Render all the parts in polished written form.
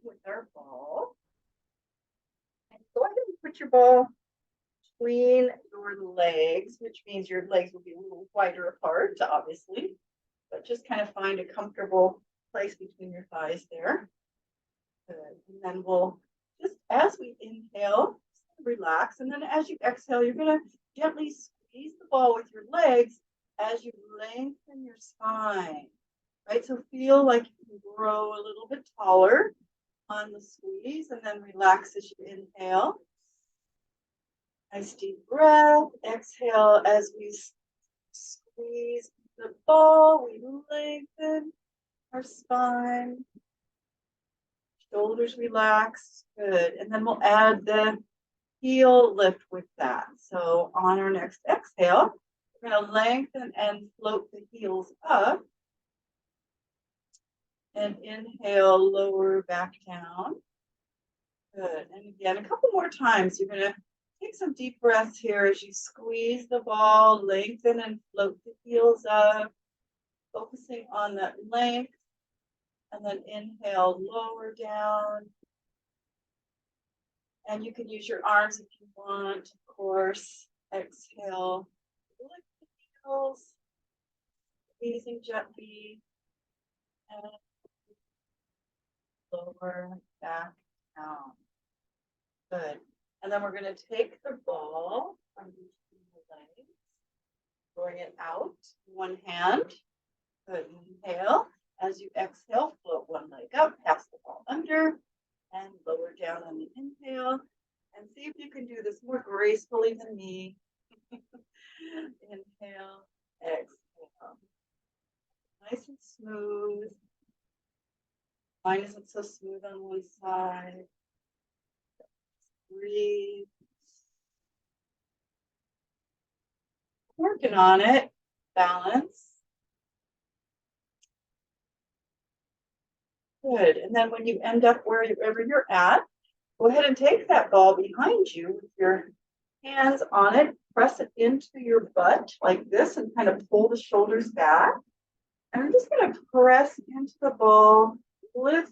with our ball. And go ahead and put your ball between your legs, which means your legs will be a little wider apart, obviously, but just kind of find a comfortable place between your thighs there. Good. And then we'll just, as we inhale, relax. And then as you exhale, you're going to gently squeeze the ball with your legs as you lengthen your spine, right? So feel like you can grow a little bit taller on the squeeze, and then relax as you inhale. Nice deep breath. Exhale as we squeeze the ball. We lengthen our spine. Shoulders relaxed. Good. And then we'll add the heel lift with that. So on our next exhale, we're going to lengthen and float the heels up. And inhale, lower back down. Good. And again, a couple more times. You're going to take some deep breaths here as you squeeze the ball, lengthen and float the heels up, focusing on that length. And then inhale, lower down. And you can use your arms if you want, of course. Exhale, lift the heels, squeezing gently, and lower back down. Good. And then we're going to take the ball from between the legs, throwing it out, one hand. Good. Inhale. As you exhale, float one leg up, pass the ball under, and lower down on the inhale. And see if you can do this more gracefully than me. Inhale, exhale. Nice and smooth. Mine isn't so smooth on one side. Breathe. Working on it. Balance. Good. And then when you end up wherever you're at, go ahead and take that ball behind you with your hands on it. Press it into your butt like this and kind of pull the shoulders back. And I'm just going to press into the ball, lift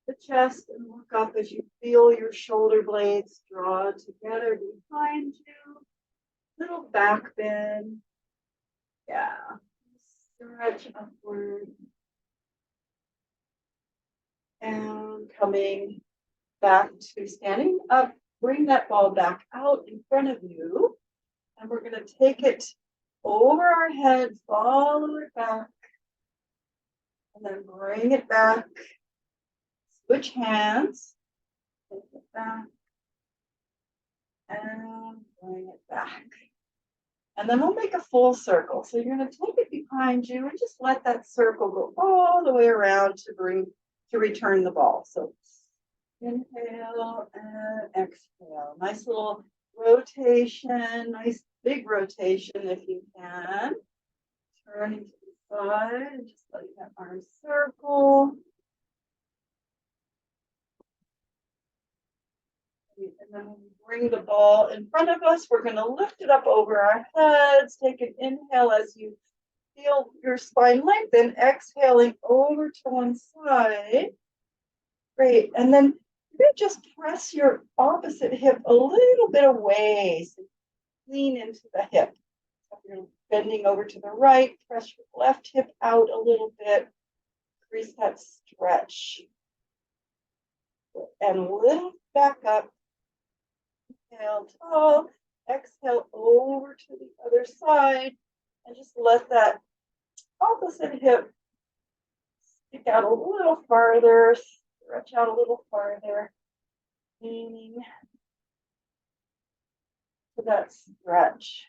the chest and look up as you feel your shoulder blades draw together behind you. Little back bend. Yeah. Stretch upward. And coming back to standing up, bring that ball back out in front of you. And we're going to take it over our head, follow it back, and then bring it back. Switch hands, take it back, and bring it back. And then we'll make a full circle. So you're going to take it behind you and just let that circle go all the way around to return the ball. So inhale and exhale. Nice little rotation, nice big rotation if you can. Turning to the side and just letting that arm circle. And then when we bring the ball in front of us, we're going to lift it up over our heads. Take an inhale as you feel your spine lengthen, exhaling over to one side. Great. And then you're going to just press your opposite hip a little bit away. So lean into the hip. So you're bending over to the right, press your left hip out a little bit. Increase that stretch. And lift back up. Inhale tall. Exhale over to the other side. And just let that opposite hip stick out a little farther. Stretch out a little farther. Leaning to that stretch.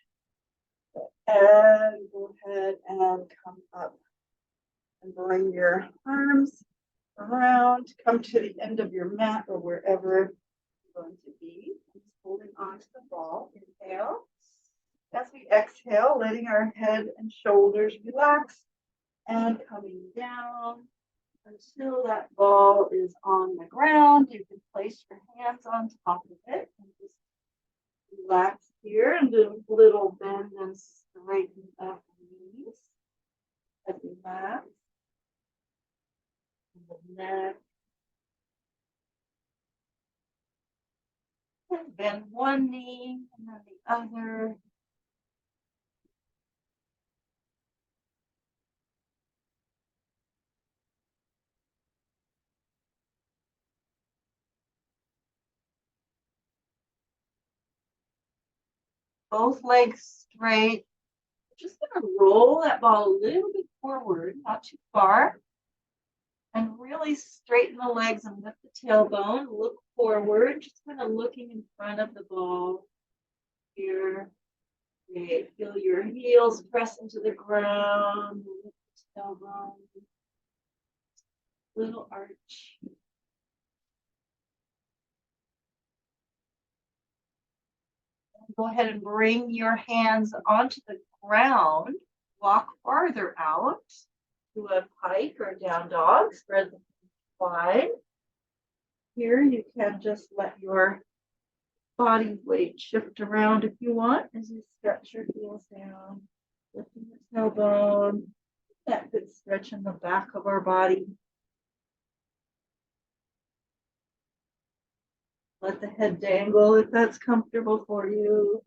And go ahead and come up. And bring your arms around. Come to the end of your mat or wherever you're going to be. Just holding on to the ball. Inhale. As we exhale, letting our head and shoulders relax. And coming down until that ball is on the ground. You can place your hands on top of it and just relax here and do a little bend and straighten up the knees. And relax. And the neck. Bend one knee and then the other. Both legs straight. Just gonna roll that ball a little bit forward, not too far. And really straighten the legs and lift the tailbone. Look forward, just kind of looking in front of the ball. Here. Great. Feel your heels press into the ground. Lift the tailbone. Little arch. Go ahead and bring your hands onto the ground. Walk farther out to a pike or down dog. Spread the feet wide. Here you can just let your body weight shift around if you want as you stretch your heels down, lifting the tailbone. That good stretch in the back of our body. Let the head dangle if that's comfortable for you.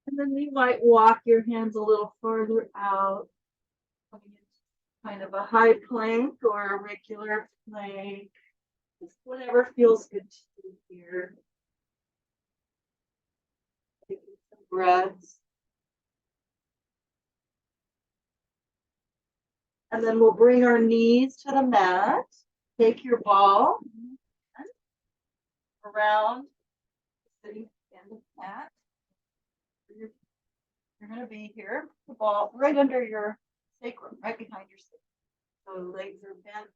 And then you might walk your hands a little further out, coming into kind of a high plank or a regular plank. Just whatever feels good to you here. Taking some breaths. And then we'll bring our knees to the mat. Take your ball around the sitting end of the mat. You're going to be here, the ball right under your sacrum, right behind your sacrum. So the legs are bent.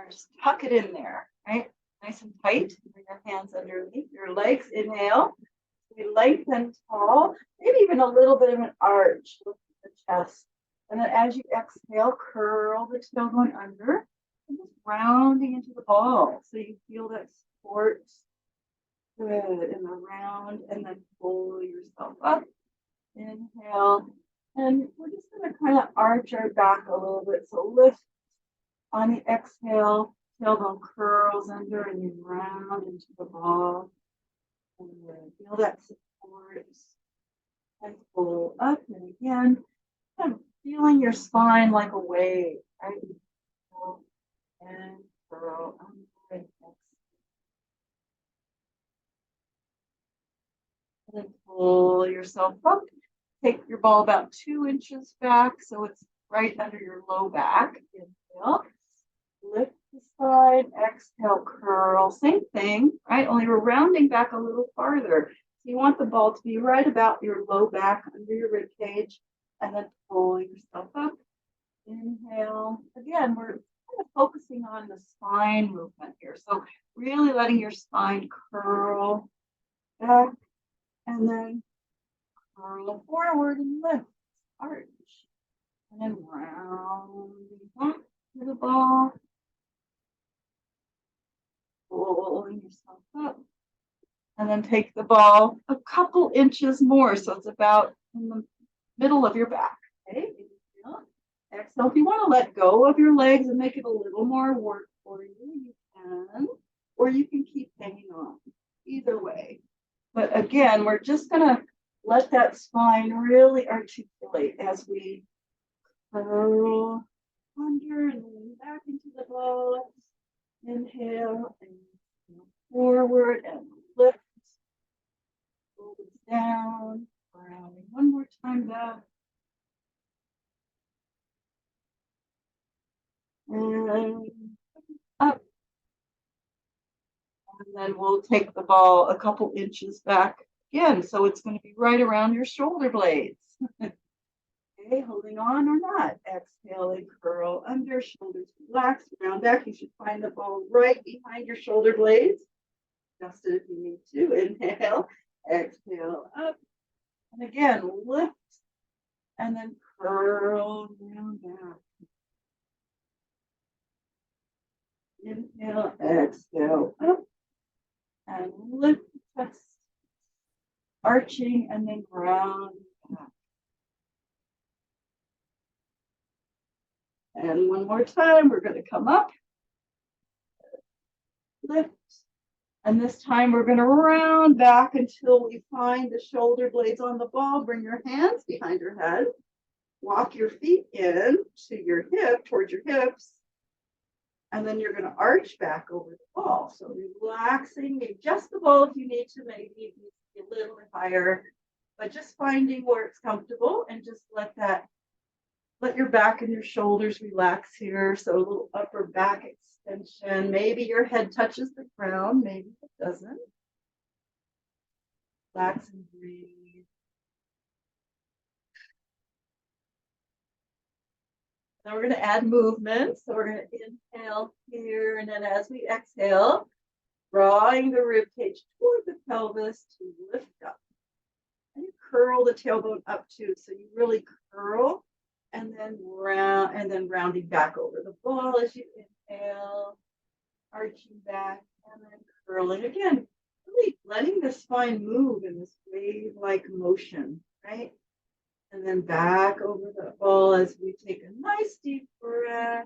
Just tuck it in there, right? Nice and tight. Bring your hands underneath your legs. Inhale. We lengthen tall, maybe even a little bit of an arch. Look at the chest. And then as you exhale, curl the tailbone under and just rounding into the ball. So you feel that support. Good. And around, and then pull yourself up. Inhale. And we're just going to kind of arch our back a little bit. So lift on the exhale. Tailbone curls under and you round into the ball. And feel that support. And pull up. And again, kind of feeling your spine like a wave. Right? And curl under and exhale. And then pull yourself up. Take your ball about 2 inches back so it's right under your low back. Inhale. Lift the side. Exhale, curl. Same thing, right? Only we're rounding back a little farther. So you want the ball to be right about your low back under your rib cage. And then pull yourself up. Inhale. Again, we're kind of focusing on the spine movement here. So really letting your spine curl back. And then curl forward and lift, arch. And then rounding back to the ball. Pulling yourself up. And then take the ball a couple inches more. So it's about in the middle of your back. Okay. Inhale. Exhale. If you want to let go of your legs and make it a little more work for you, you can. Or you can keep hanging on. Either way. But again, we're just going to let that spine really articulate as we curl under and lean back into the ball. Inhale and forward and lift. Pull this down. Rounding one more time back. And up. And then we'll take the ball a couple inches back again. So it's going to be right around your shoulder blades. Okay, holding on or not. Exhale and curl under, shoulders relax, round back. You should find the ball right behind your shoulder blades. Adjust it if you need to. Inhale, exhale up. And again, lift and then curl round back. Inhale, exhale up. And lift the chest, arching and then ground back. And one more time, we're going to come up, lift, and this time we're going to round back until we find the shoulder blades on the ball. Bring your hands behind your head. Walk your feet in to your hip, towards your hips. And then you're going to arch back over the ball. So relaxing, adjust the ball if you need to, maybe it needs to be a little bit higher, but just finding where it's comfortable and just let your back and your shoulders relax here. So a little upper back extension. Maybe your head touches the ground, maybe it doesn't. Relax and breathe. Now we're going to add movement. So we're going to inhale here, and then as we exhale, drawing the rib cage toward the pelvis to lift up. And you curl the tailbone up too. So you really curl and then rounding back over the ball as you inhale, arching back and then curling again. Really letting the spine move in this wave-like motion, right? And then back over the ball as we take a nice deep breath.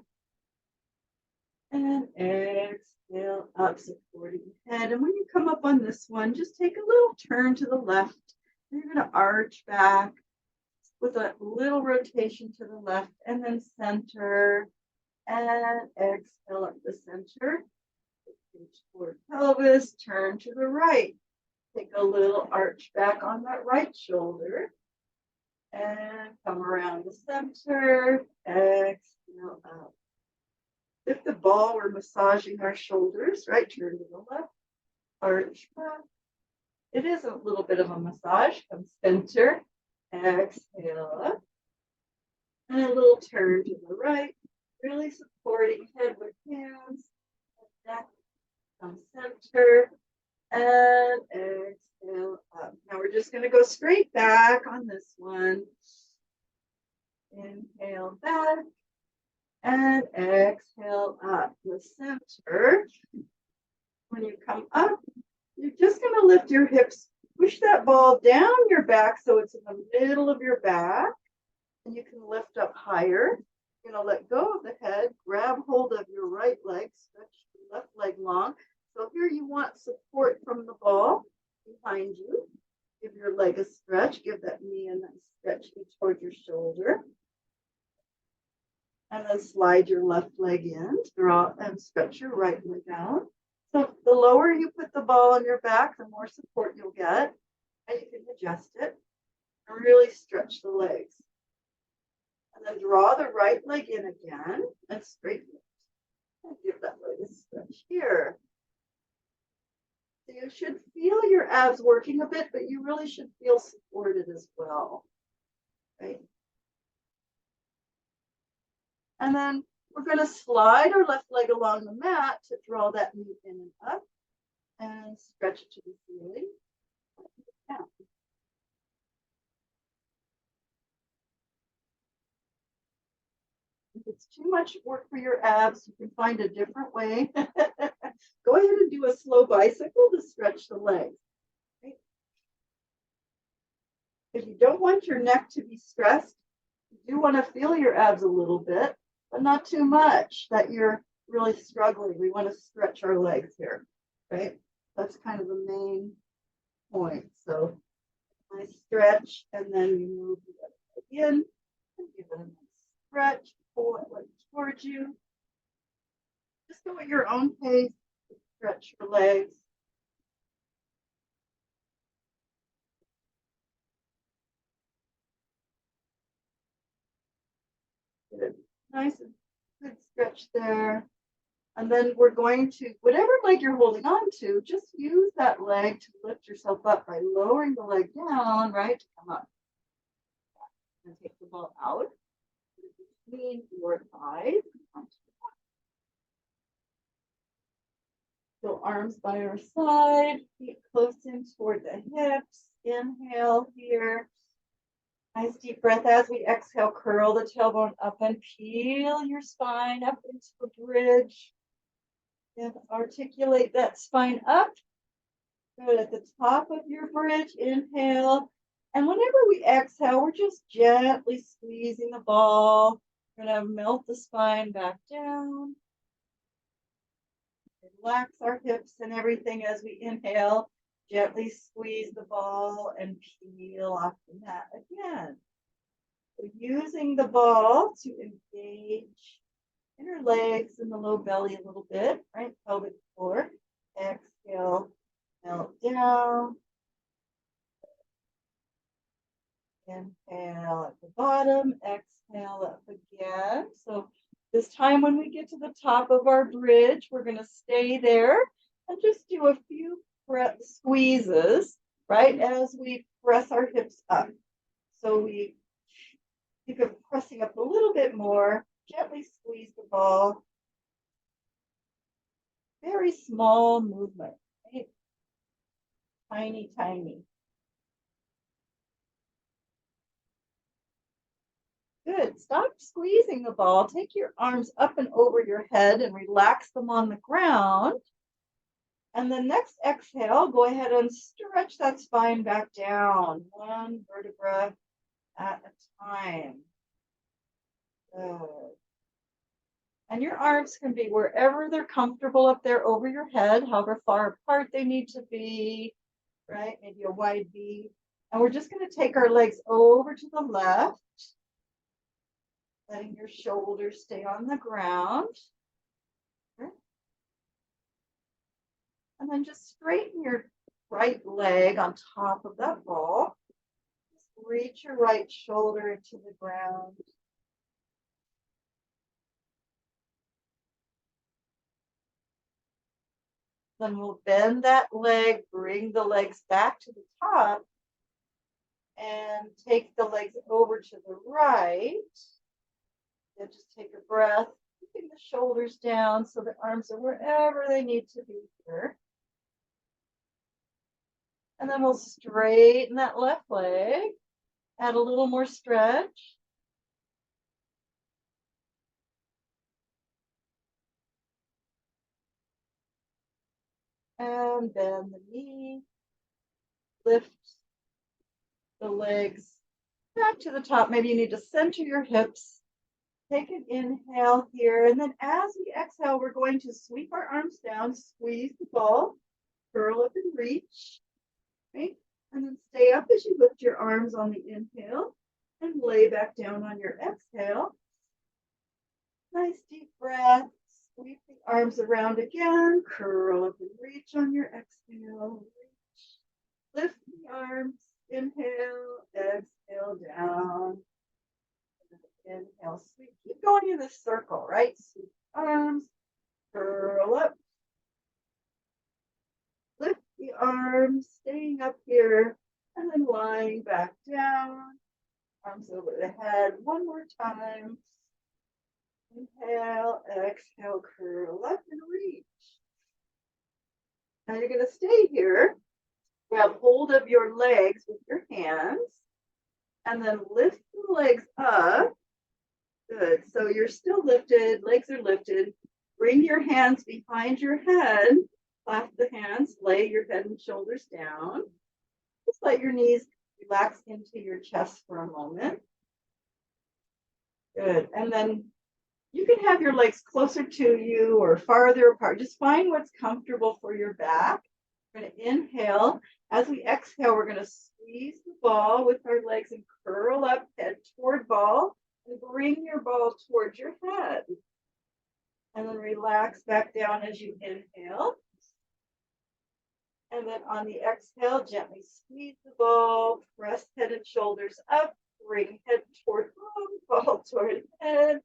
And exhale up, supporting the head. And when you come up on this one, just take a little turn to the left. You're going to arch back with a little rotation to the left and then center. And exhale up the center. Reach toward pelvis, turn to the right. Take a little arch back on that right shoulder. And come around the center. Exhale out. If the ball, we're massaging our shoulders, right? Turn to the left, arch back. It is a little bit of a massage. Come center, exhale up. And a little turn to the right, really supporting head with hands, neck, come center, and exhale up. Now we're just going to go straight back on this one. Inhale back. And exhale up the center. When you come up, you're just going to lift your hips, push that ball down your back so it's in the middle of your back, and you can lift up higher. You're going to let go of the head, grab hold of your right leg, stretch your left leg long. So here you want support from the ball behind you. Give your leg a stretch, give that knee a nice stretch toward your shoulder. And then slide your left leg in, draw and stretch your right leg out. So the lower you put the ball on your back, the more support you'll get. And you can adjust it and really stretch the legs. And then draw the right leg in again and straighten it. And give that leg a stretch here. So you should feel your abs working a bit, but you really should feel supported as well. Right? And then we're going to slide our left leg along the mat to draw that knee in and up and stretch to the ceiling. Down. If it's too much work for your abs, you can find a different way. Go ahead and do a slow bicycle to stretch the legs. Right? If you don't want your neck to be stressed, you do want to feel your abs a little bit, but not too much that you're really struggling. We want to stretch our legs here, right? That's kind of the main point. So nice stretch, and then you move the other leg in and give it a nice stretch, pull it leg towards you. Just go at your own pace, stretch your legs. Good. Nice and good stretch there. And then we're going to, whatever leg you're holding on to, just use that leg to lift yourself up by lowering the leg down, right, to come up. And take the ball out between your thighs. So arms by our side, feet close in toward the hips. Inhale here. Nice deep breath as we exhale, curl the tailbone up and peel your spine up into a bridge. And articulate that spine up. Good, at the top of your bridge, inhale. And whenever we exhale, we're just gently squeezing the ball, We're gonna melt the spine back down. Relax our hips and everything as we inhale. Gently squeeze the ball and peel off the mat again. So using the ball to engage inner legs and the low belly a little bit, right? Pelvic floor. Exhale, melt down. Inhale at the bottom, exhale up again. So this time when we get to the top of our bridge, we're going to stay there and just do a few squeezes, right, as we press our hips up. So we think of pressing up a little bit more, gently squeeze the ball. Very small movement, right? Tiny, tiny. Good. Stop squeezing the ball. Take your arms up and over your head and relax them on the ground. And the next exhale, go ahead and stretch that spine back down, one vertebra at a time. Good. And your arms can be wherever they're comfortable up there over your head, however far apart they need to be, right? Maybe a wide V. And we're just going to take our legs over to the left, letting your shoulders stay on the ground. And then just straighten your right leg on top of that ball. Just reach your right shoulder into the ground. Then we'll bend that leg, bring the legs back to the top, and take the legs over to the right. Then just take a breath, keeping the shoulders down so the arms are wherever they need to be here. And then we'll straighten that left leg, add a little more stretch. And bend the knee, lift the legs back to the top. Maybe you need to center your hips. Take an inhale here. And then as we exhale, we're going to sweep our arms down, squeeze the ball, curl up and reach. Right? And then stay up as you lift your arms on the inhale and lay back down on your exhale. Nice deep breath. Sweep the arms around again. Curl up and reach on your exhale. Reach. Lift the arms. Inhale. Exhale down. Inhale. Sweep. Keep going in this circle, right? Sweep arms. Curl up. Lift the arms. Staying up here. And then lying back down. Arms over the head. One more time. Inhale, exhale, curl up and reach. Now you're going to stay here. Grab hold of your legs with your hands and then lift the legs up. Good. So you're still lifted, legs are lifted. Bring your hands behind your head. Clasp the hands, lay your head and shoulders down. Just let your knees relax into your chest for a moment. Good. And then you can have your legs closer to you or farther apart. Just find what's comfortable for your back. We're going to inhale. As we exhale, we're going to squeeze the ball with our legs and curl up, head toward ball, and bring your ball towards your head. And then relax back down as you inhale. And then on the exhale, gently squeeze the ball, press head and shoulders up, bring head toward ball toward head.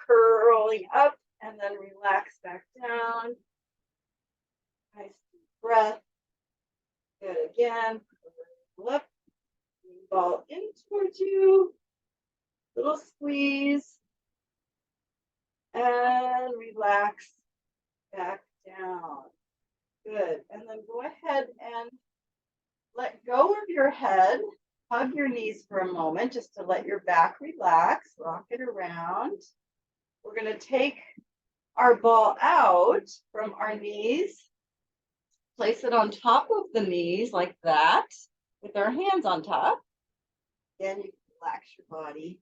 Curling up and then relax back down. Nice deep breath. Good again. Curl up. Ball in towards you. Little squeeze. And relax back down. Good. And then go ahead and let go of your head. Hug your knees for a moment just to let your back relax. Rock it around. We're going to take our ball out from our knees, place it on top of the knees like that, with our hands on top. Then you can relax your body.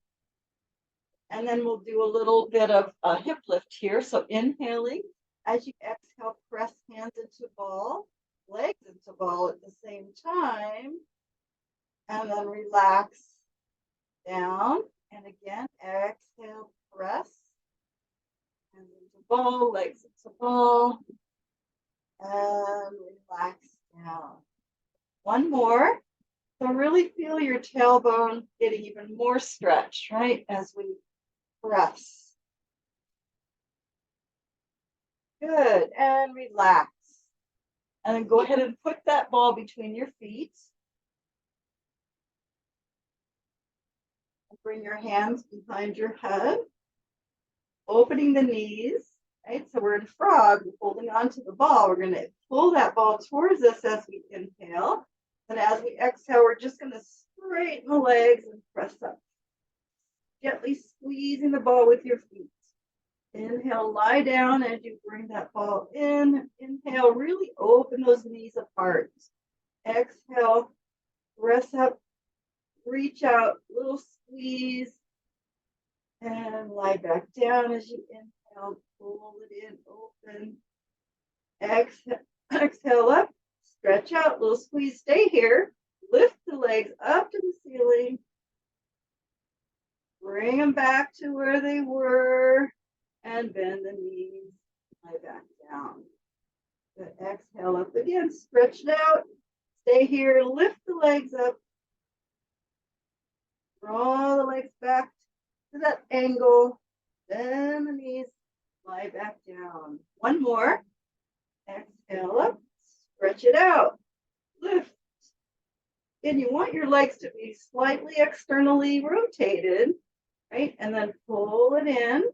And then we'll do a little bit of a hip lift here. So inhaling, as you exhale, press hands into ball, legs into ball at the same time. And then relax down. And again, exhale, press. Hands into ball, legs into ball. And relax down. One more. So really feel your tailbone getting even more stretch, right? As we press. Good. And relax. And then go ahead and put that ball between your feet. Bring your hands behind your head. Opening the knees. Right? So we're in frog, holding on to the ball. We're going to pull that ball towards us as we inhale. And as we exhale, we're just going to straighten the legs and press up. Gently squeezing the ball with your feet. Inhale, lie down as you bring that ball in. Inhale, really open those knees apart. Exhale, press up, reach out, little squeeze, and lie back down as you inhale. Pull it in, open. Exhale up, stretch out, little squeeze, stay here. Lift the legs up to the ceiling. Bring them back to where they were and bend the knees, lie back down. Good. Exhale up again, stretch it out. Stay here, lift the legs up. Draw the legs back to that angle. Bend the knees, lie back down. One more. Exhale up, stretch it out, lift. And you want your legs to be slightly externally rotated, right? And then pull it in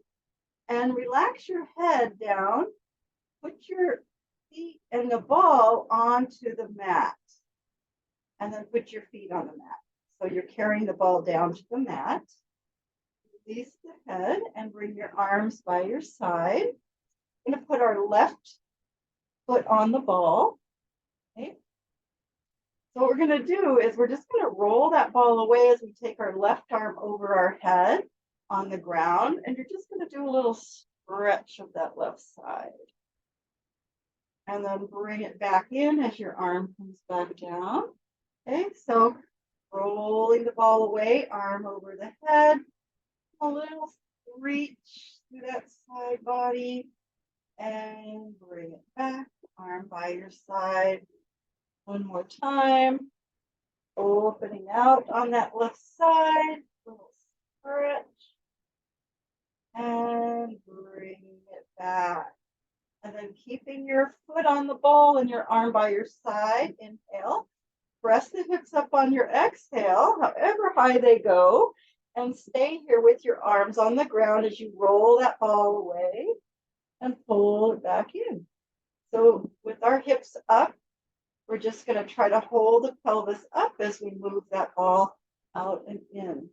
and relax your head down. Put your feet and the ball onto the mat. And then put your feet on the mat. So you're carrying the ball down to the mat. Release the head and bring your arms by your side. We're going to put our left foot on the ball. Okay. So what we're going to do is we're just going to roll that ball away as we take our left arm over our head on the ground. And you're just going to do a little stretch of that left side. And then bring it back in as your arm comes back down. Okay, so rolling the ball away, arm over the head. A little reach through that side body. And bring it back, arm by your side. One more time. Opening out on that left side. Little stretch. And bring it back. And then keeping your foot on the ball and your arm by your side. Inhale. Press the hips up on your exhale, however high they go. And stay here with your arms on the ground as you roll that ball away. And pull it back in. So with our hips up, we're just going to try to hold the pelvis up as we move that ball out and in.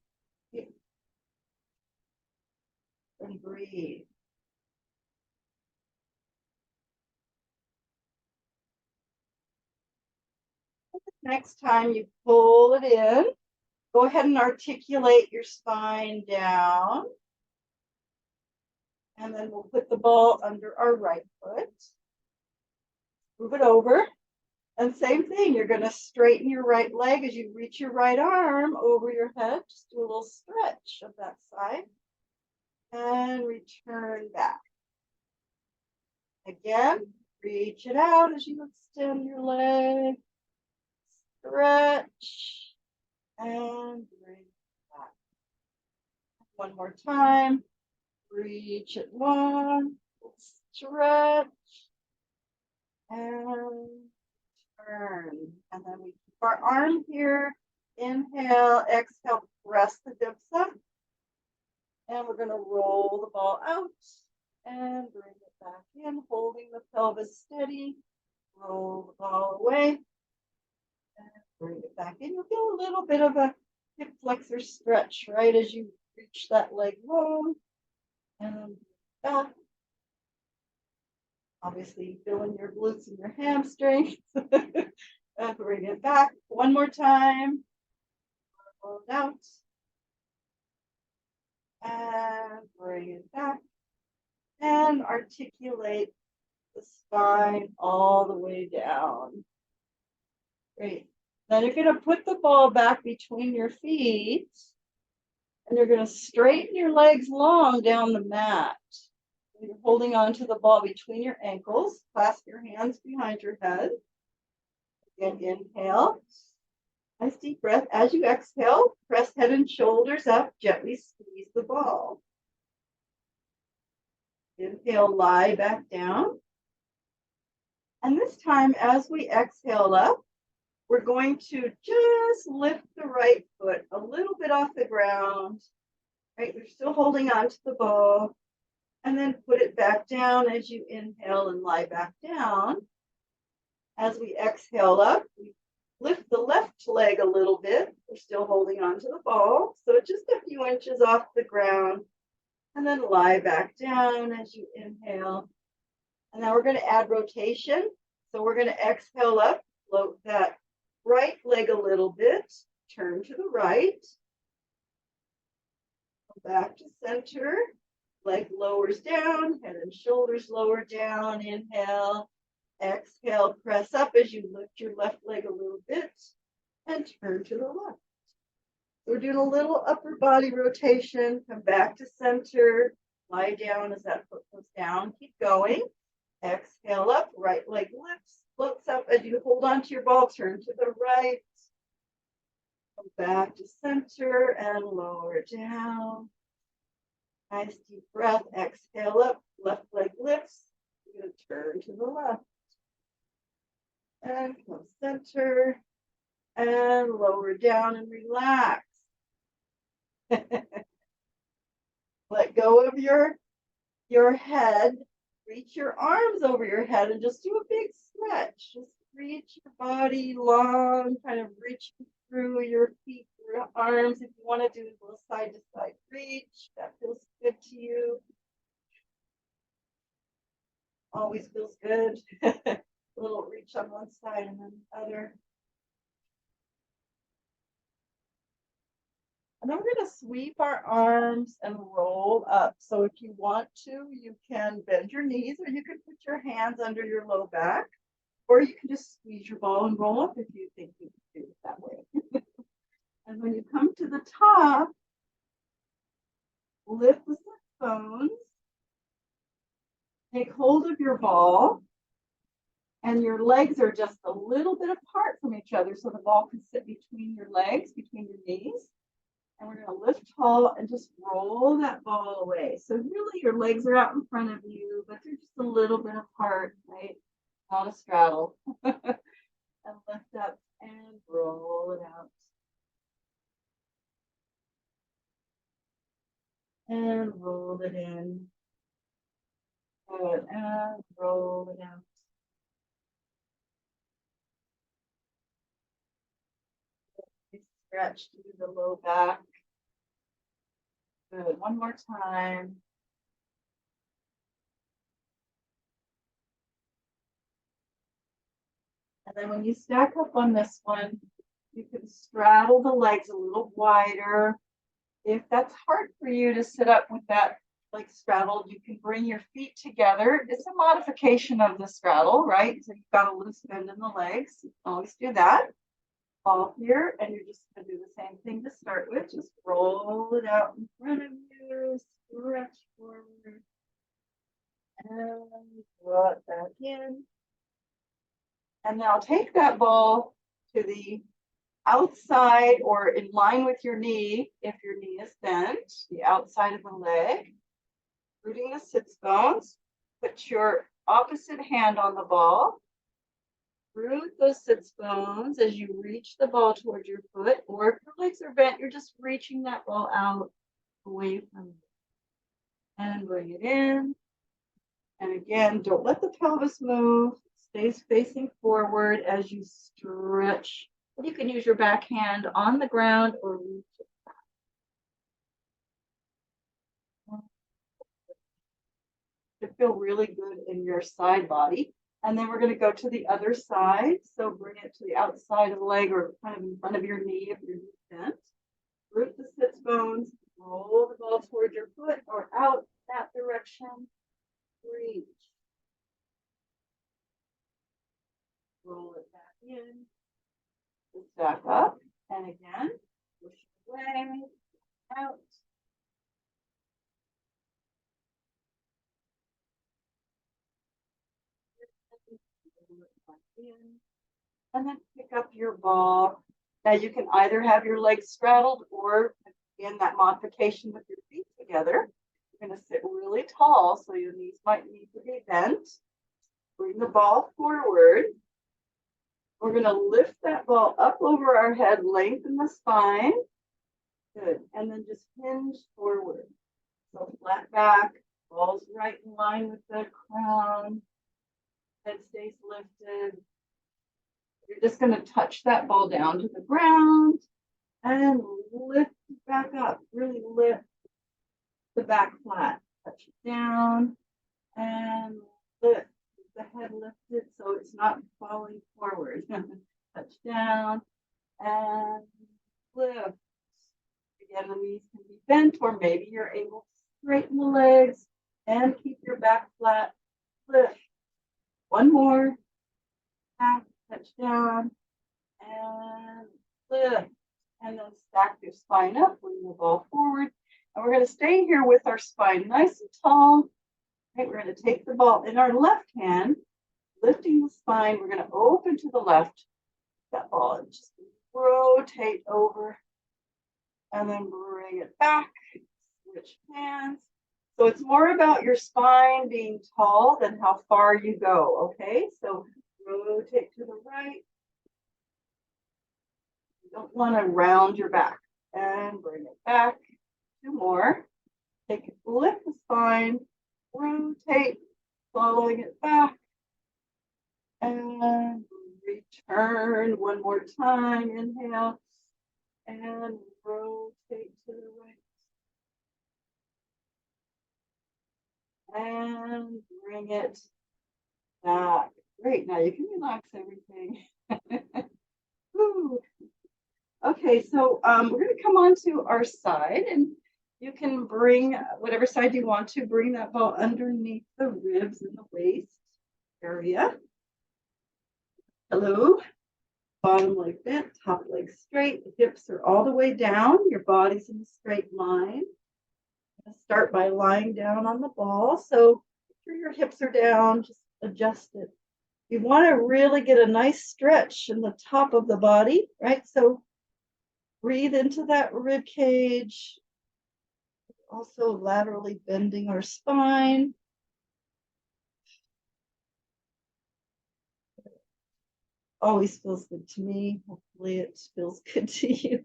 And breathe. Next time you pull it in, go ahead and articulate your spine down. And then we'll put the ball under our right foot. Move it over. And same thing, you're going to straighten your right leg as you reach your right arm over your head. Just do a little stretch of that side. And return back. Again, reach it out as you extend your leg. Stretch. And bring it back. One more time. Reach it long. Stretch. And turn. And then we keep our arm here. Inhale, exhale, press the hips up. And we're going to roll the ball out and bring it back in, holding the pelvis steady. Roll the ball away and bring it back in. You'll feel a little bit of a hip flexor stretch, right, as you reach that leg long and back. Obviously, feeling your glutes and your hamstrings. And bring it back one more time. Roll it out. And bring it back. And articulate the spine all the way down. Great. Then you're going to put the ball back between your feet. And you're going to straighten your legs long down the mat. You're holding on to the ball between your ankles. Clasp your hands behind your head. Again, inhale. Nice deep breath. As you exhale, press head and shoulders up. Gently squeeze the ball. Inhale, lie back down. And this time, as we exhale up, we're going to just lift the right foot a little bit off the ground. Right, you're still holding on to the ball. And then put it back down as you inhale and lie back down. As we exhale up, we lift the left leg a little bit. We're still holding on to the ball, so just a few inches off the ground. And then lie back down as you inhale. And now we're going to add rotation. So we're going to exhale up, float that right leg a little bit, turn to the right. Come back to center. Leg lowers down, head and shoulders lower down. Inhale, exhale, press up as you lift your left leg a little bit and turn to the left. So we're doing a little upper body rotation. Come back to center, lie down as that foot goes down. Keep going. Exhale up, right leg lifts, floats up as you hold on to your ball. Turn to the right. Come back to center and lower down. Nice deep breath. Exhale up. Left leg lifts. You're going to turn to the left. And come center. And lower down and relax. Let go of your head. Reach your arms over your head and just do a big stretch. Just reach your body long, kind of reaching through your feet, your arms. If you want to do a little side to side reach, that feels good to you. Always feels good. A little reach on one side and then the other. And then we're going to sweep our arms and roll up. So if you want to, you can bend your knees, or you can put your hands under your low back, or you can just squeeze your ball and roll up if you think you can do it that way. And when you come to the top, lift the sit bones, take hold of your ball, and your legs are just a little bit apart from each other so the ball can sit between your legs, between your knees. And we're going to lift tall and just roll that ball away. So really your legs are out in front of you, but they're just a little bit apart, right? Not a straddle. And lift up and roll it out. And roll it in. Good. And roll it out. Stretch through the low back. Good. One more time. And then when you stack up on this one, you can straddle the legs a little wider. If that's hard for you to sit up with that leg straddled, you can bring your feet together. It's a modification of the straddle, right? So you've got a loose bend in the legs. You can always do that. Fall here, and you're just going to do the same thing to start with. Just roll it out in front of you, stretch forward, and draw it back in. And now take that ball to the outside or in line with your knee, if your knee is bent, the outside of the leg. Rooting the sits bones, put your opposite hand on the ball. Root those sits bones as you reach the ball towards your foot, or if your legs are bent, you're just reaching that ball out away from you. And bring it in. And again, don't let the pelvis move. Stays facing forward as you stretch. You can use your back hand on the ground or reach it back. To feel really good in your side body. And then we're going to go to the other side. So bring it to the outside of the leg or kind of in front of your knee if your knee bent. Root the sits bones. Roll the ball toward your direction, reach. Roll it back in, lift back up, and again, push away, out. And then pick up your ball. Now you can either have your legs straddled or in that modification with your feet together. You're going to sit really tall, so your knees might need to be bent. Bring the ball forward. We're going to lift that ball up over our head, lengthen the spine. Good. And then just hinge forward. So flat back, ball's right in line with the crown. Head stays lifted. You're just going to touch that ball down to the ground and lift it back up. Really lift the back flat. Touch it down and lift. The head lifted so it's not falling forward. Touch down and lift. Again, the knees can be bent, or maybe you're able to straighten the legs and keep your back flat. Lift. One more. Back, touch down and lift. And then stack your spine up, bring the ball forward. And we're going to stay here with our spine nice and tall. Right, we're going to take the ball in our left hand, lifting the spine. We're going to open to the left. That ball and just rotate over and then bring it back. Switch hands. So it's more about your spine being tall than how far you go. Okay, so rotate to the right. You don't want to round your back and bring it back. Two more. Take it, lift the spine, rotate, following it back, and return one more time. Inhale and rotate to the right. And bring it back. Great. Now you can relax everything. Okay, so we're going to come on to our side, and you can bring whatever side you want to. Bring that ball underneath the ribs and the waist area. Hello. Bottom leg bent, top leg straight. The hips are all the way down. Your body's in a straight line. Start by lying down on the ball. So make sure your hips are down. Just adjust it. You want to really get a nice stretch in the top of the body, right? So breathe into that rib cage. Also laterally bending our spine. Always feels good to me. Hopefully it feels good to you.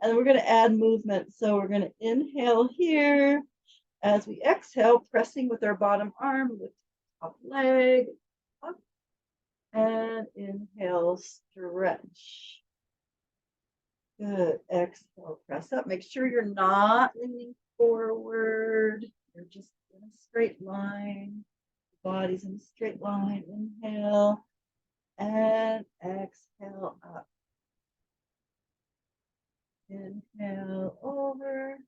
And then we're going to add movement. So we're going to inhale here. As we exhale, pressing with our bottom arm, lift the top leg up. And inhale, stretch. Good. Exhale, press up. Make sure you're not leaning forward. You're just in a straight line. The body's in a straight line. Inhale and exhale up. Inhale over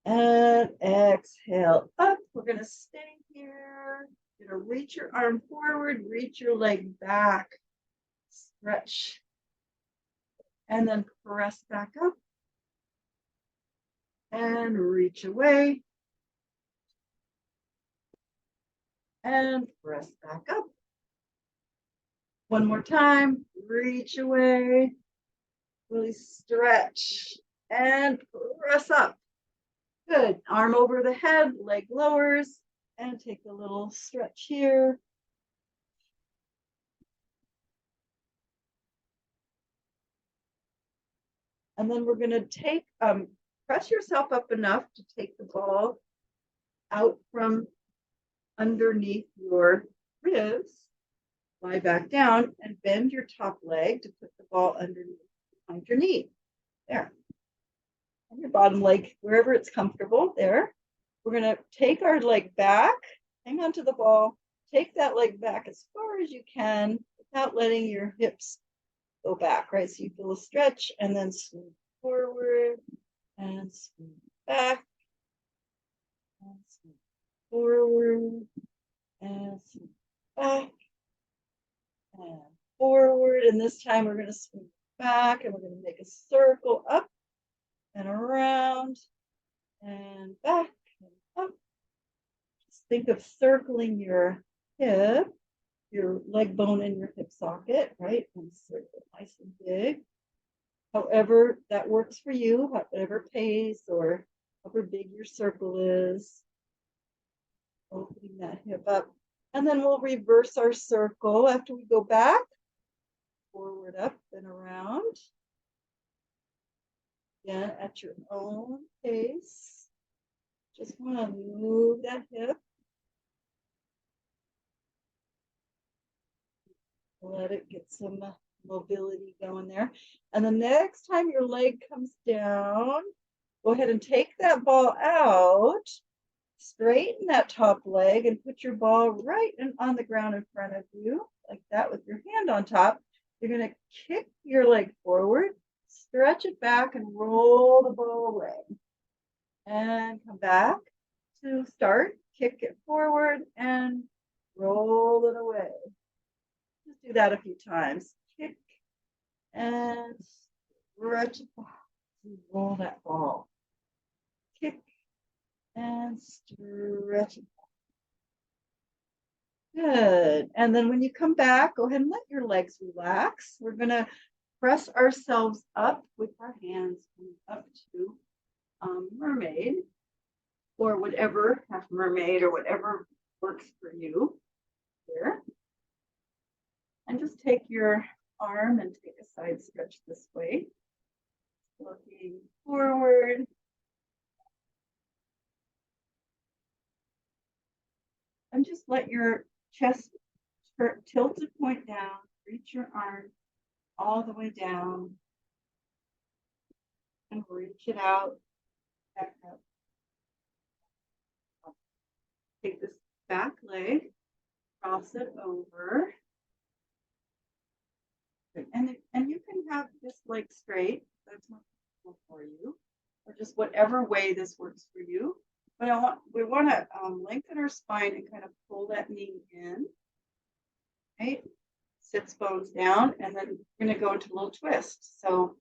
and exhale up. We're going to stay here. You're going to reach your arm forward, reach your leg back, stretch, and then press back up and reach away and press back up. One more time, reach away, really stretch and press up. Good. Arm over the head, leg lowers, and take a little stretch here. And then we're going to take, press yourself up enough to take the ball out from underneath your ribs. Lie back down and bend your top leg to put the ball underneath behind your knee. There. And your bottom leg, wherever it's comfortable, there. We're going to take our leg back, hang on to the ball, take that leg back as far as you can without letting your hips go back, right? So you feel a stretch and then swing forward and swing back and swing forward, and swing back, and forward. And this time we're going to swing back, and we're going to make a circle up and around, and back, and up. Just think of circling your hip, your leg bone in your hip socket, right? And circle nice and big. However that works for you, whatever pace or however big your circle is. Opening that hip up. And then we'll reverse our circle after we go back. Forward, up, and around. Again, at your own pace. Just want to move that hip. Let it get some mobility going there. And the next time your leg comes down, go ahead and take that ball out, straighten that top leg, and put your ball right on the ground in front of you, like that, with your hand on top. You're going to kick your leg forward, stretch it back, and roll the ball away. And come back to start, kick it forward, and roll it away. Just do that a few times. Kick and stretch it back. Roll that ball. Kick and stretch it back. Good. And then when you come back, go ahead and let your legs relax. We're going to press ourselves up with our hands up to mermaid, or whatever, half mermaid, or whatever works for you here. And just take your arm and take a side stretch this way. Looking forward. And just let your chest tilt to point down. Reach your arm all the way down. And reach it out. Back up. Take this back leg, cross it over. And you can have this leg straight. That's more comfortable for you. Or just whatever way this works for you. But we want to lengthen our spine and kind of pull that knee in. Right? Sits bones down, and then we're going to go into a little twist. So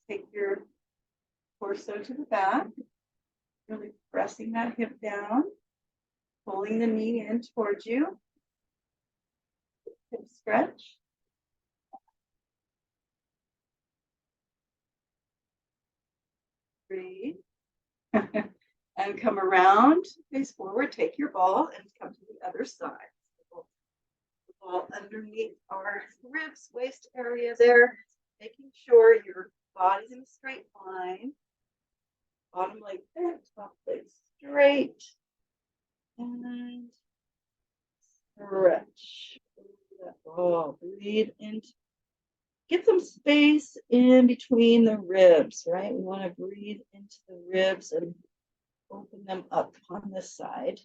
take your torso to the back, really pressing that hip down, pulling the knee in towards you. Hip stretch. Breathe. And come around, face forward, take your ball and come to the other side. The ball underneath our ribs, waist area there, making sure your body's in a straight line. Bottom leg bent, top leg straight. And stretch. Oh, breathe into. Get some space in between the ribs, right? We want to breathe into the ribs and open them up on this side.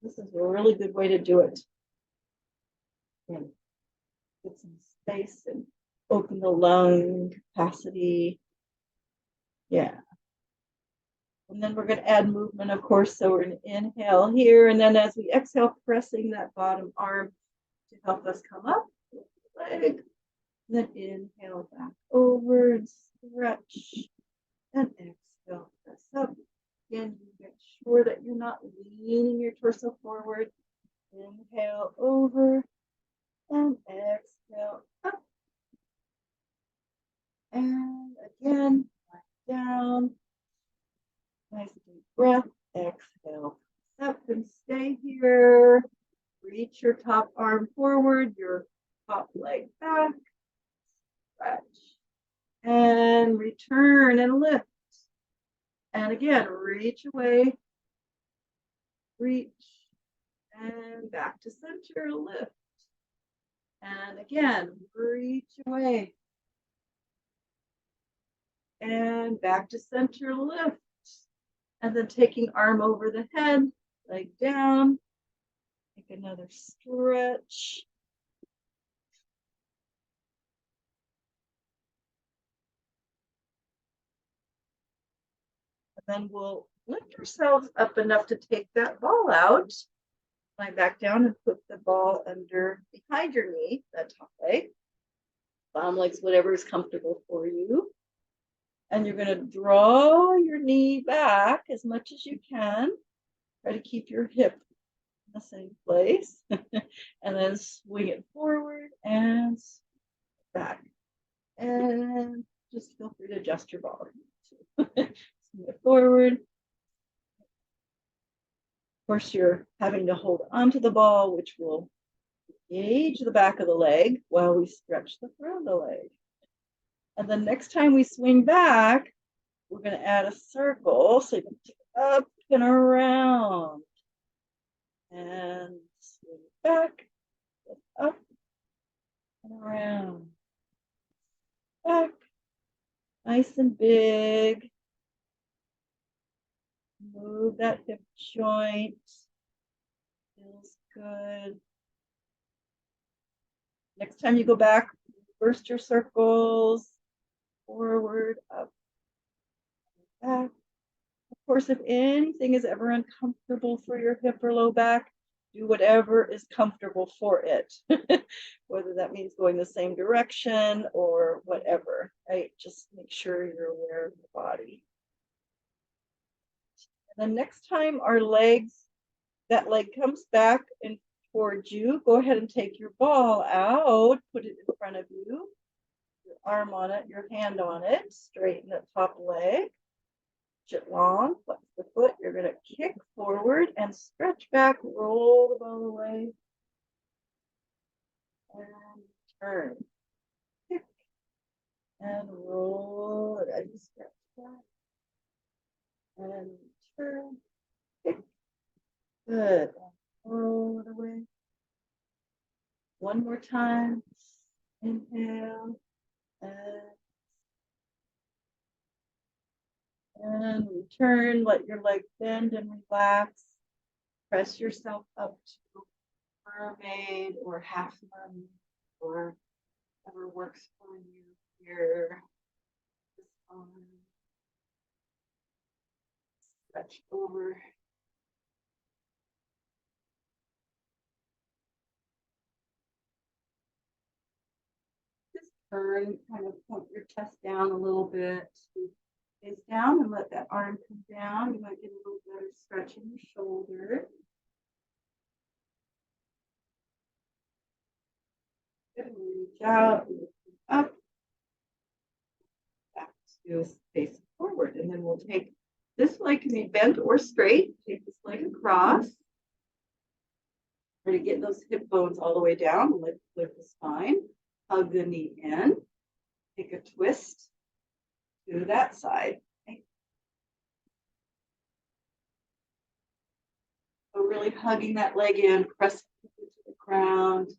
This is a really good way to do it. And get some space and open the lung capacity. Yeah. And then we're going to add movement, of course. So we're going to inhale here. And then as we exhale, pressing that bottom arm to help us come up with the leg. And then inhale back over and stretch. And exhale, press up. Again, you make sure that you're not leaning your torso forward. Inhale over and exhale up. And again, back down. Nice deep breath. Exhale up and stay here. Reach your top arm forward, your top leg back. Stretch. And return and lift. And again, reach away. Reach. And back to center, lift. And again, reach away. And back to center, lift. And then taking arm over the head, leg down. Take another stretch. then we'll lift ourselves up enough to take that ball out. Lie back down and put the ball under behind your knee, that top leg. Bottom leg's whatever is comfortable for you. And you're going to draw your knee back as much as you can. Try to keep your hip in the same place. And then swing it forward and back. And just feel free to adjust your ball. Swing it forward. Of course, you're having to hold onto the ball, which will engage the back of the leg while we stretch the front of the leg. And the next time we swing back, we're going to add a circle. So you can take it up and around. And swing back, up and around. Back. Nice and big. Move that hip joint. Feels good. Next time you go back, reverse your circles. Forward, up, back. Of course, if anything is ever uncomfortable for your hip or low back, do whatever is comfortable for it. Whether that means going the same direction or whatever, right? Just make sure you're aware of the body. And then next time that leg comes back and towards you, go ahead and take your ball out, put it in front of you. Your arm on it, your hand on it, straighten the top leg, push it long, flex the foot. You're going to kick forward and stretch back, roll the ball away, and turn. Kick and roll it as you stretch back, and turn, kick. Good. Roll it away. One more time. Inhale. And return, let your leg bend and relax. Press yourself up to mermaid or half mermaid or whatever works for you here. Stretch over. Just turn, kind of point your chest down a little bit. Face down and let that arm come down. You might get a little better stretch in your shoulder. Good. Reach out, up, back to face forward. And then we'll take this leg can be bent or straight. Take this leg across. Try to get those hip bones all the way down. Lift the spine. Hug the knee in. Take a twist to that side. Okay. So really hugging that leg in, pressing it to the ground.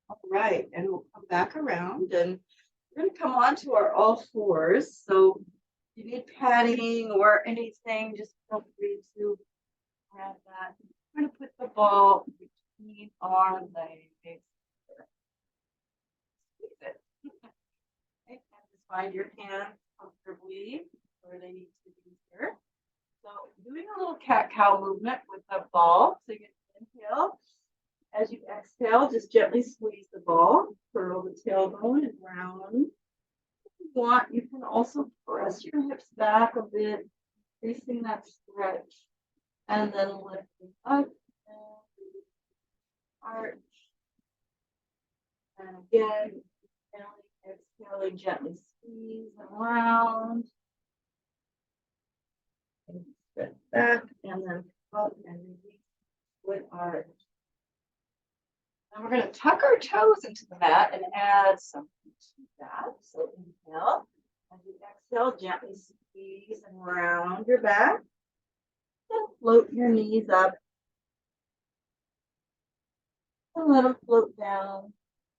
All right, and we'll come back around and we're going to come on to our all fours. So if you need padding or anything, just feel free to grab that. I'm going to put the ball between our legs. Squeeze it. Okay, and just find your hands comfortably where they need to be here. So doing a little cat-cow movement with the ball. So you can inhale. As you exhale, just gently squeeze the ball, curl the tailbone and round. If you want, you can also press your hips back a bit, increasing that stretch, and then lifting up and arch. And again, exhaling, gently squeeze around. And stretch back, and then up and release with arch. And we're going to tuck our toes into the mat and add something to that. So inhale. As you exhale, gently squeeze and round your back. And float your knees up. And let them float down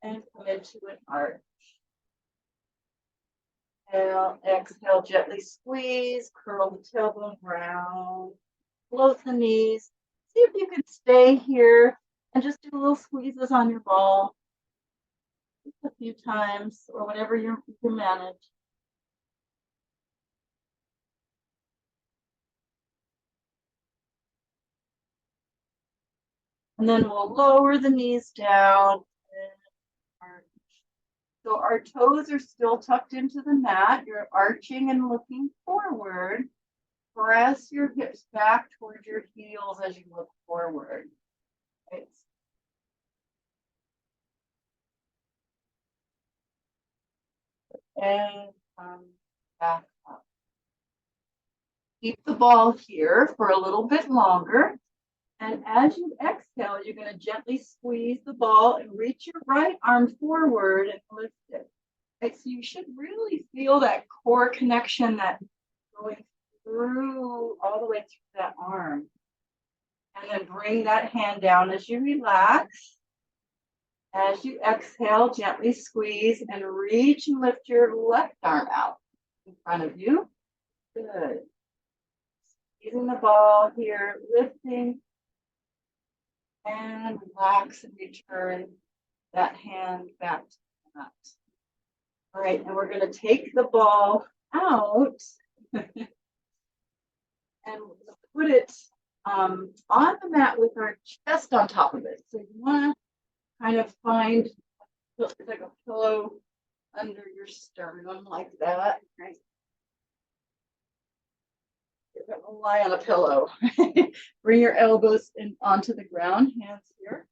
and come into an arch. Exhale, gently squeeze, curl the tailbone round, float the knees. See if you can stay here And just do little squeezes on your ball just a few times or whatever you can manage. And then we'll lower the knees down. So our toes are still tucked into the mat. You're arching and looking forward. Press your hips back towards your heels as you look forward. Right. And back up. Keep the ball here for a little bit longer. And as you exhale, you're going to gently squeeze the ball and reach your right arm forward and lift it. Right? So you should really feel that core connection that going through all the way through that arm. And then bring that hand down as you relax. As you exhale, gently squeeze and reach and lift your left arm out in front of you. Good. Squeezing the ball here, lifting. And relax and return that hand back to the mat. All right, and we're going to take the ball out and put it on the mat with our chest on top of it. So you want to kind of find like a pillow under your sternum like that. Right? You're going to lie on a pillow. Bring your elbows in onto the ground, hands here.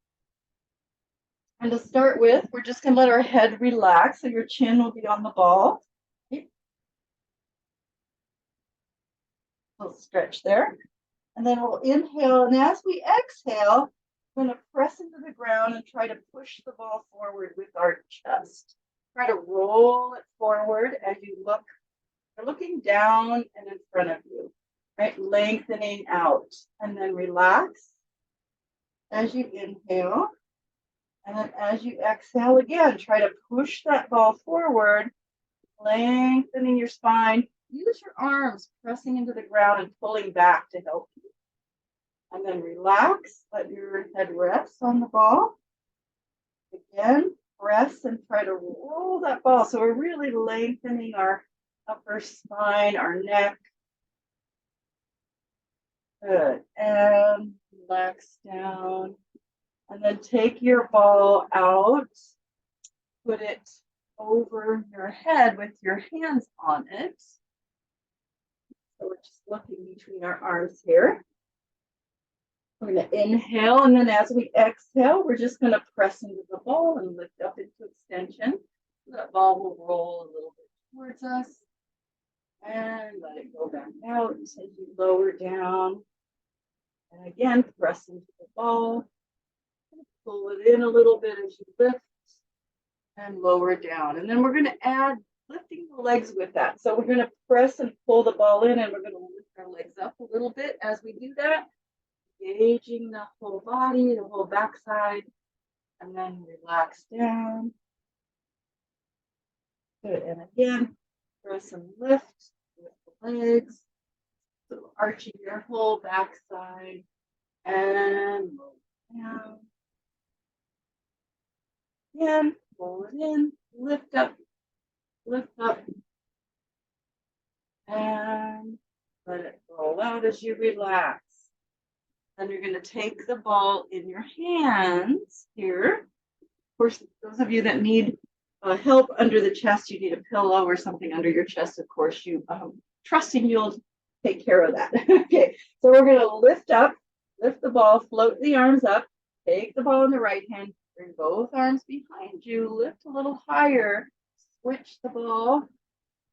And to start with, we're just going to let our head relax so your chin will be on the ball. Okay. We'll stretch there. And then we'll inhale. And as we exhale, we're going to press into the ground and try to push the ball forward with our chest. Try to roll it forward as you look. You're looking down and in front of you, right? Lengthening out. And then relax as you inhale. And then as you exhale again, try to push that ball forward, lengthening your spine. Use your arms pressing into the ground and pulling back to help you. And then relax, let your head rest on the ball. Again, press and try to roll that ball. So we're really lengthening our upper spine, our neck. Good. And relax down. And then take your ball out, put it over your head with your hands on it. So we're just looking between our arms here. We're going to inhale, and then as we exhale, we're just going to press into the ball and lift up into extension. That ball will roll a little bit towards us. And let it go back out as you lower down. And again, press into the ball. Pull it in a little bit as you lift and lower down. And then we're going to add lifting the legs with that. So we're going to press and pull the ball in, and we're going to lift our legs up a little bit as we do that, engaging the whole body, the whole backside, and then relax down. Good. And again, press and lift with the legs. So arching your whole backside and lower down. Again, pull it in, lift up, and let it roll out as you relax. Then you're going to take the ball in your hands here. Of course, those of you that need help under the chest, you need a pillow or something under your chest. Of course, you trusting you'll take care of that. Okay, so we're going to lift the ball, float the arms up, take the ball in the right hand. Bring both arms behind you, lift a little higher, switch the ball,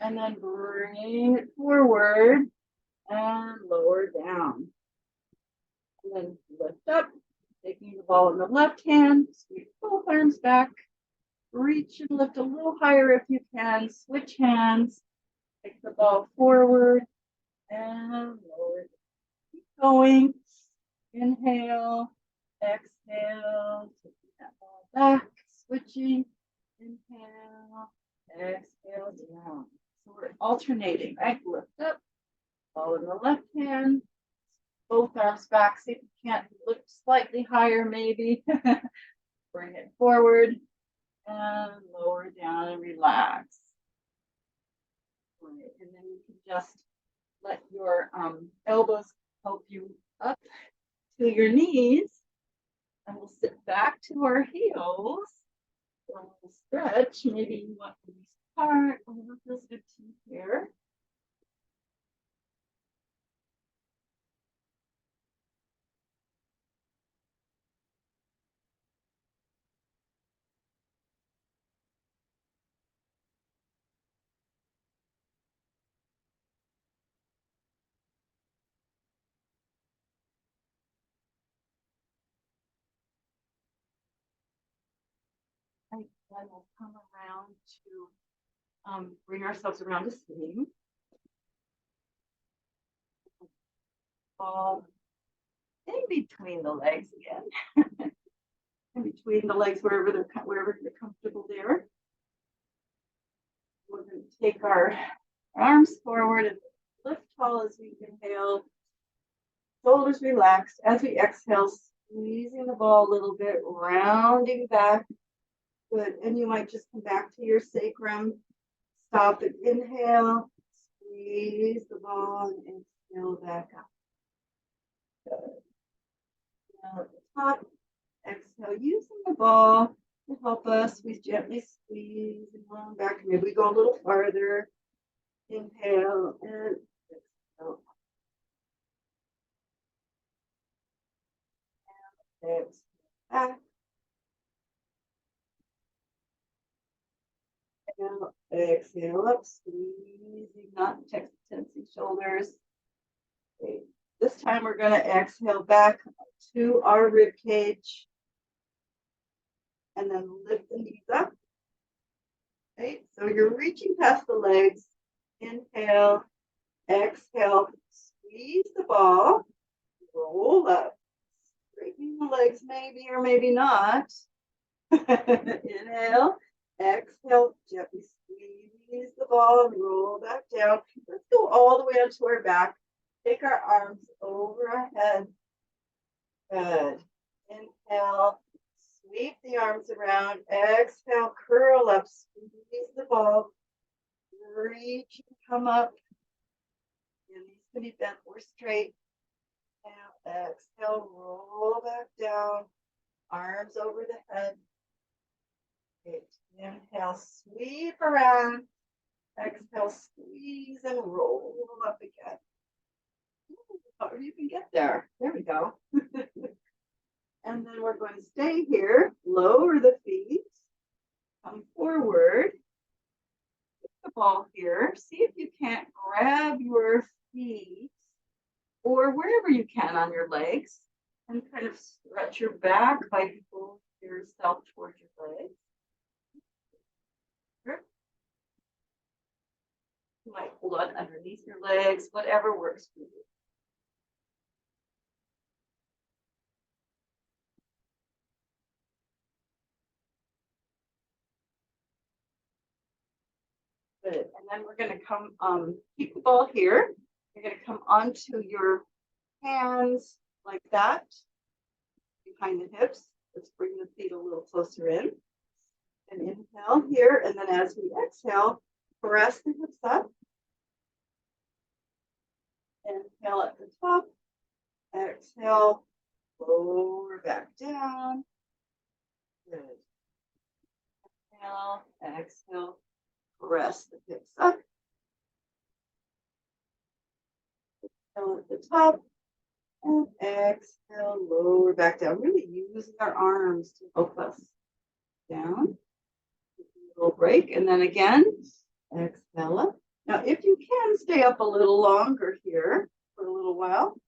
and then bring it forward and lower down. And then lift up, taking the ball in the left hand, sweep both arms back, reach and lift a little higher if you can, switch hands, take the ball forward and lower. Keep going. Inhale, exhale. That ball back, switching, inhale, exhale, down. So we're alternating, right? Lift up, ball in the left hand, both arms back. See if you can't lift slightly higher, maybe. Bring it forward and lower down and relax. Right. And then you can just let your elbows help you up to your knees. And we'll sit back to our heels. We'll stretch. Maybe you want to restart. Oh, that feels good to you here. And then we'll come around to bring ourselves around to sitting. Fall in between the legs again. In between the legs, wherever you're comfortable there. We're going to take our arms forward and lift tall as we inhale. Shoulders relaxed. As we exhale, squeezing the ball a little bit, rounding back. Good. And you might just come back to your sacrum. Stop and inhale. Squeeze the ball and exhale back up. Good. Now at the top, exhale, using the ball to help us. We gently squeeze and round back. Maybe we go a little farther. Inhale and exhale. Exhale back. Exhale up, squeezing, not tensing shoulders. Okay. This time we're going to exhale back to our rib cage and then lift the knees up. Okay, so you're reaching past the legs. Inhale, exhale, squeeze the ball, roll up, straightening the legs maybe or maybe not. Inhale, exhale, gently squeeze the ball and roll back down. Let's go all the way onto our back. Take our arms over our head. Good. Inhale, sweep the arms around. Exhale, curl up, squeeze the ball. Reach and come up. Your knees can be bent or straight. Now exhale, roll back down. Arms over the head. Great. Inhale, sweep around. Exhale, squeeze and roll up again. However you can get there. There we go. And then we're going to stay here. Lower the feet. Come forward. Pick the ball here. See if you can't grab your feet or wherever you can on your legs and kind of stretch your back by pulling yourself towards your legs. You might hold on underneath your legs, whatever works for you. Good. And then we're going to come, keep the ball here. You're going to come onto your hands like that, behind the hips. Let's bring the feet a little closer in. And inhale here. And then as we exhale, press the hips up. Inhale at the top. Exhale, lower back down. Good. Inhale, exhale, press the hips up. Inhale at the top. And exhale, lower back down. Really using our arms to help us down. A little break. And then again, exhale up. Now, if you can stay up a little longer here for a little while,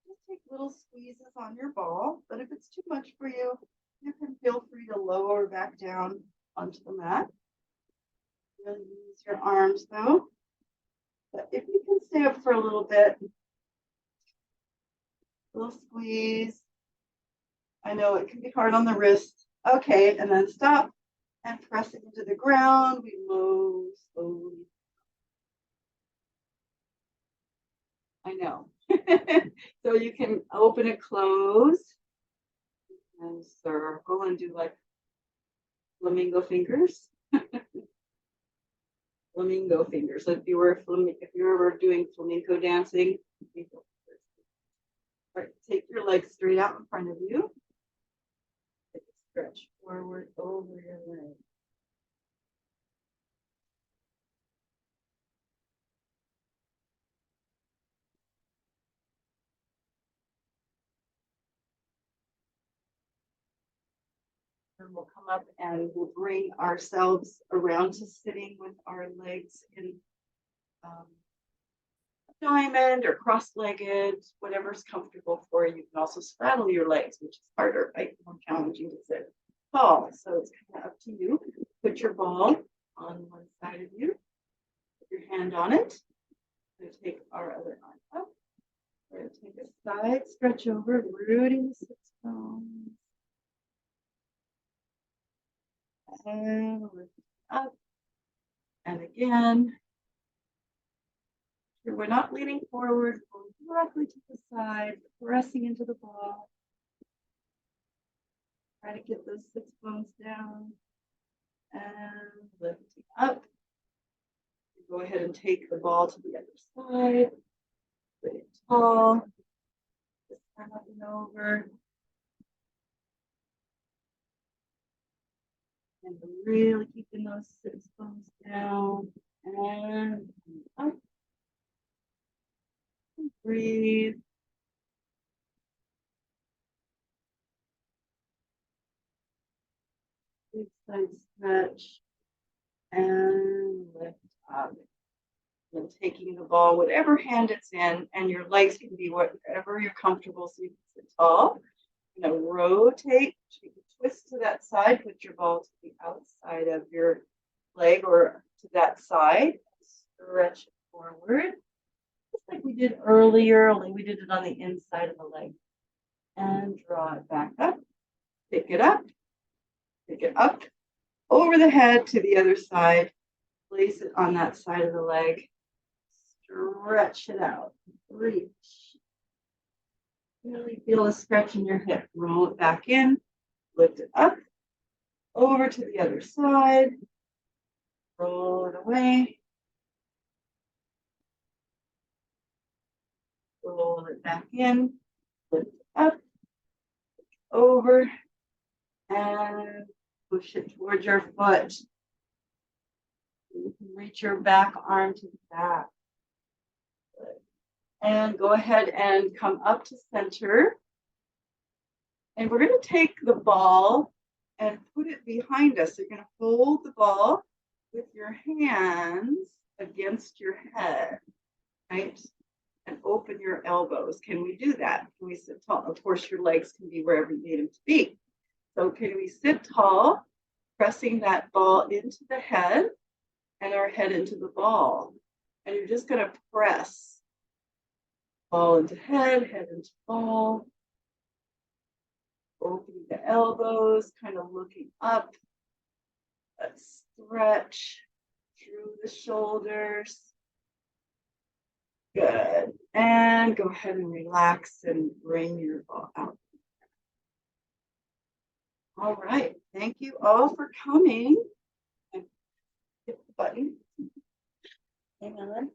just take little squeezes on your ball. But if it's too much for you, you can feel free to lower back down onto the mat. Really use your arms though. But if you can stay up for a little bit, little squeeze. I know it can be hard on the wrist. Okay, and then stop and press it into the ground. We move slowly. I know. So you can open and close and circle and do like flamingo fingers. Flamingo fingers. So if you were doing flamenco dancing, all right, take your legs straight out in front of you. Stretch forward over your leg. And we'll come up and we'll bring ourselves around to sitting with our legs in a diamond or cross-legged, whatever's comfortable for you. You can also straddle your legs, which is harder, right? More challenging to sit tall. So it's kind of up to you. Put your ball on one side of you. Put your hand on it. We're going to take our other arm up. We're going to take a side stretch over, rooting the sits bones. And lift up. And again. We're not leaning forward, going directly to the side, pressing into the ball. Try to get those sits bones down. And lifting up. Go ahead and take the ball to the other side. Put it tall. Just turn up and over. And really keeping those sits bones down. And up. And breathe. Big side stretch. And lift up. And taking the ball, whatever hand it's in, and your legs can be whatever you're comfortable so you can sit tall. You know, rotate, you can twist to that side, put your ball to the outside of your leg or to that side, stretch it forward, just like we did earlier, only we did it on the inside of the leg. And draw it back up, pick it up, over the head to the other side, place it on that side of the leg, stretch it out, reach. Really feel a stretch in your hip. Roll it back in, lift it up, over to the other side, roll it away, roll it back in, lift it up, over, and push it towards your foot. You can reach your back arm to the back. And go ahead and come up to center. And we're going to take the ball and put it behind us. So you're going to hold the ball with your hands against your head, right? And open your elbows. Can we do that? Can we sit tall? Of course, your legs can be wherever you need them to be. So can we sit tall, pressing that ball into the head and our head into the ball? And you're just going to press. Ball into head, head into ball. Opening the elbows, kind of looking up. Let's stretch through the shoulders. Good. And go ahead and relax and bring your ball out. All right. Thank you all for coming. And hit the button. Hang on.